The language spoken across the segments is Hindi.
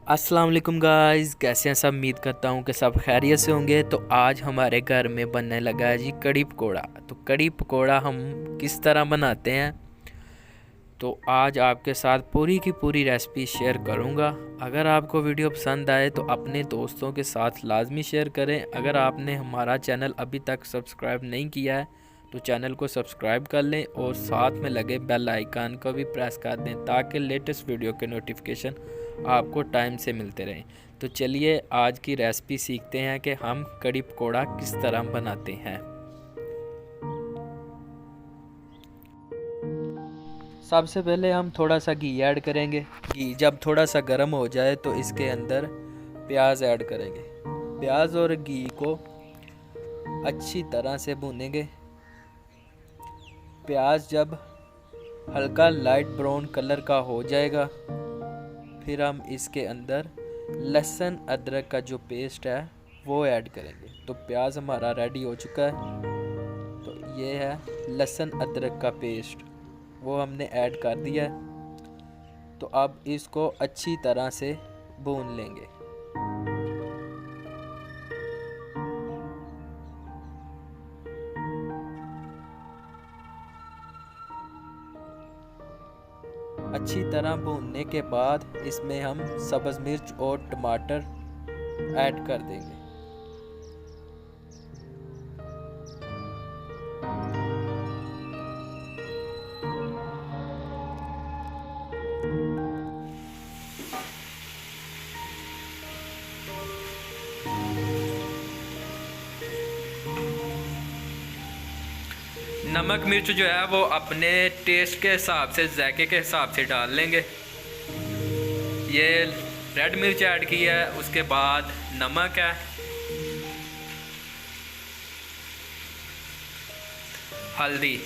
अस्सलाम वालेकुम गाइस, कैसे हैं सब। उम्मीद करता हूँ कि सब खैरियत से होंगे। तो आज हमारे घर में बनने लगा है जी कड़ी पकोड़ा। तो कड़ी पकोड़ा हम किस तरह बनाते हैं, तो आज आपके साथ पूरी की पूरी रेसिपी शेयर करूँगा। अगर आपको वीडियो पसंद आए तो अपने दोस्तों के साथ लाजमी शेयर करें। अगर आपने हमारा चैनल अभी तक सब्सक्राइब नहीं किया है तो चैनल को सब्सक्राइब कर लें और साथ में लगे बेल आइकन को भी प्रेस कर दें ताकि लेटेस्ट वीडियो के नोटिफिकेशन आपको टाइम से मिलते रहें। तो चलिए आज की रेसिपी सीखते हैं कि हम कड़ी पकोड़ा किस तरह बनाते हैं। सबसे पहले हम थोड़ा सा घी ऐड करेंगे। घी जब थोड़ा सा गर्म हो जाए तो इसके अंदर प्याज ऐड करेंगे। प्याज और घी को अच्छी तरह से भूनेंगे। प्याज जब हल्का लाइट ब्राउन कलर का हो जाएगा फिर हम इसके अंदर लहसुन अदरक का जो पेस्ट है वो ऐड करेंगे। तो प्याज हमारा रेडी हो चुका है। तो ये है लहसुन अदरक का पेस्ट, वो हमने ऐड कर दिया है। तो अब इसको अच्छी तरह से भून लेंगे। अच्छी तरह भूनने के बाद इसमें हम सब्ज़ मिर्च और टमाटर ऐड कर देंगे। नमक मिर्च जो है वो अपने टेस्ट के हिसाब से, जायके के हिसाब से डाल लेंगे। ये रेड मिर्च ऐड की है, उसके बाद नमक है, हल्दी,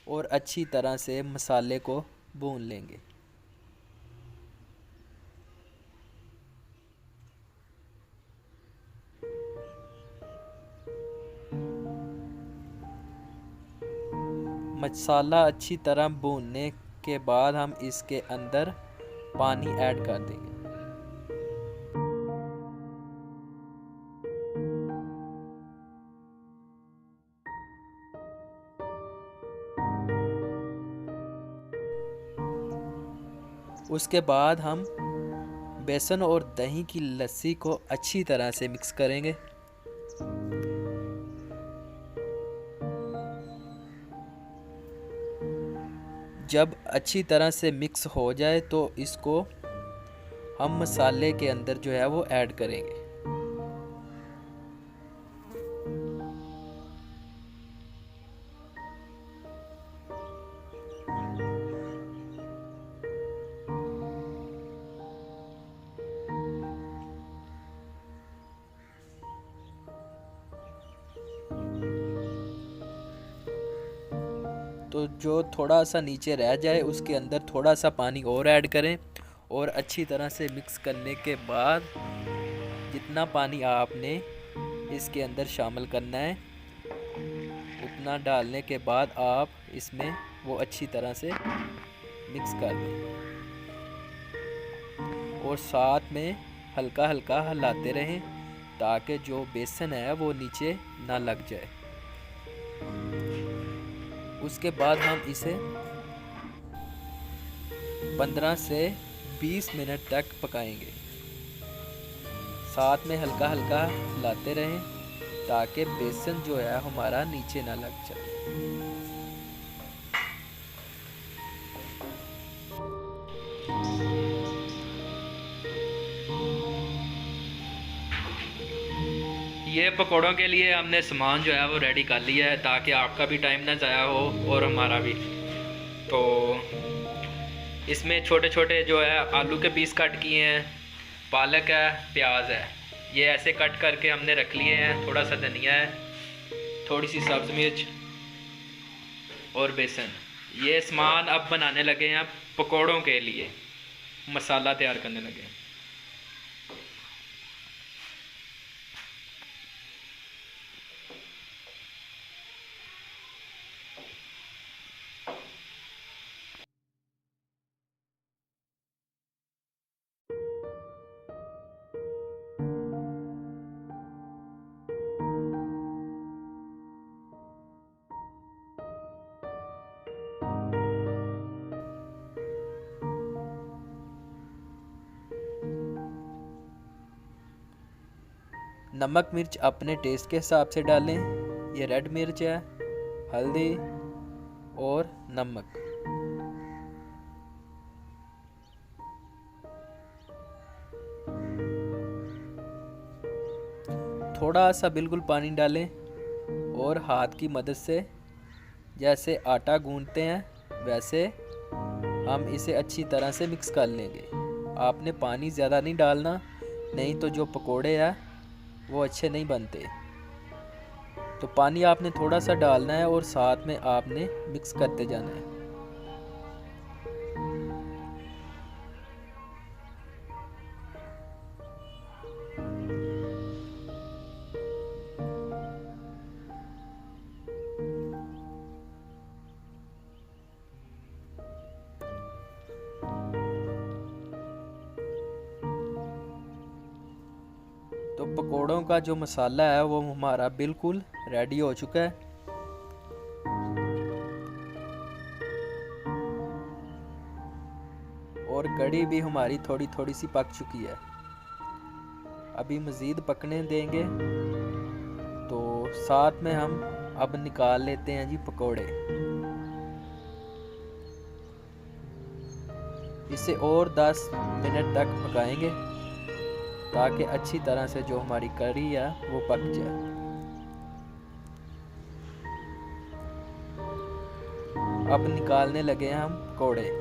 और अच्छी तरह से मसाले को भून लेंगे। मसाला अच्छी तरह भूनने के बाद हम इसके अंदर पानी ऐड कर देंगे। उसके बाद हम बेसन और दही की लस्सी को अच्छी तरह से मिक्स करेंगे। जब अच्छी तरह से मिक्स हो जाए तो इसको हम मसाले के अंदर जो है वो ऐड करेंगे। तो जो थोड़ा सा नीचे रह जाए उसके अंदर थोड़ा सा पानी और ऐड करें और अच्छी तरह से मिक्स करने के बाद जितना पानी आपने इसके अंदर शामिल करना है उतना डालने के बाद आप इसमें वो अच्छी तरह से मिक्स कर दें और साथ में हल्का हल्का हिलाते रहें ताकि जो बेसन है वो नीचे ना लग जाए। उसके बाद हम इसे 15 से 20 मिनट तक पकाएंगे। साथ में हल्का हल्का हिलाते रहें ताकि बेसन जो है हमारा नीचे ना लग जाए। ये पकौड़ों के लिए हमने सामान जो है वो रेडी कर लिया है ताकि आपका भी टाइम ना ज़ाया हो और हमारा भी। तो इसमें छोटे छोटे जो है आलू के पीस कट किए हैं, पालक है, प्याज है, ये ऐसे कट करके हमने रख लिए हैं। थोड़ा सा धनिया है, थोड़ी सी सब्ज़ मिर्च और बेसन। ये सामान अब बनाने लगे हैं पकौड़ों के लिए। मसाला तैयार करने लगे। नमक मिर्च अपने टेस्ट के हिसाब से डालें। ये रेड मिर्च है, हल्दी और नमक। थोड़ा सा बिल्कुल पानी डालें और हाथ की मदद से जैसे आटा गूंथते हैं वैसे हम इसे अच्छी तरह से मिक्स कर लेंगे। आपने पानी ज़्यादा नहीं डालना, नहीं तो जो पकोड़े हैं वो अच्छे नहीं बनते। तो पानी आपने थोड़ा सा डालना है और साथ में आपने मिक्स करते जाना है। तो पकोड़ों का जो मसाला है वो हमारा बिल्कुल रेडी हो चुका है। और कड़ी भी हमारी थोड़ी थोड़ी सी पक चुकी है। अभी मज़ीद पकने देंगे। तो साथ में हम अब निकाल लेते हैं जी पकोड़े। इसे और 10 मिनट तक पकाएंगे ताकि अच्छी तरह से जो हमारी कड़ी है वो पक जाए। अब निकालने लगे हैं हम पकोड़े।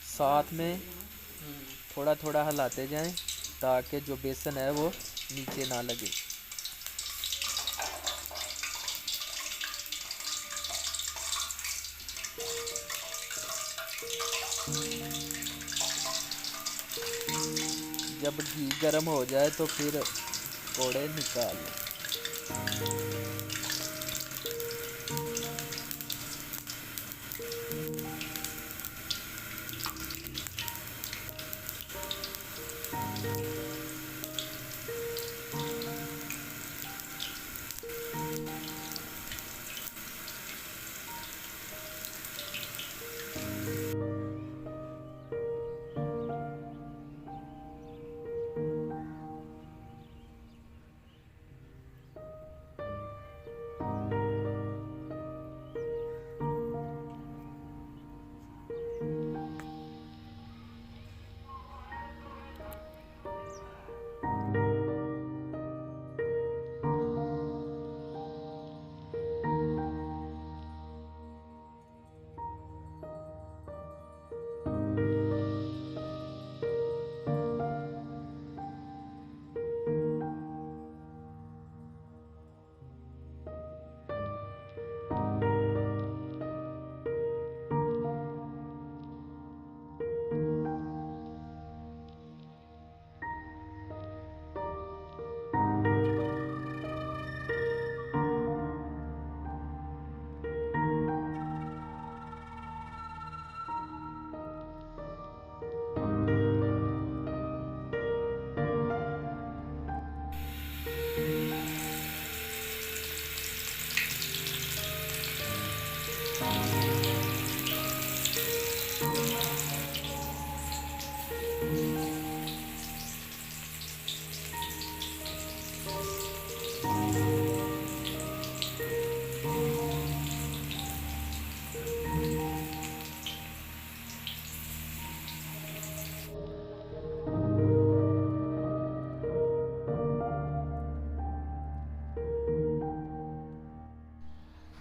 साथ में थोड़ा थोड़ा हिलाते जाएं ताकि जो बेसन है वो नीचे ना लगे। जब घी गर्म हो जाए तो फिर पकोड़े निकाल लें।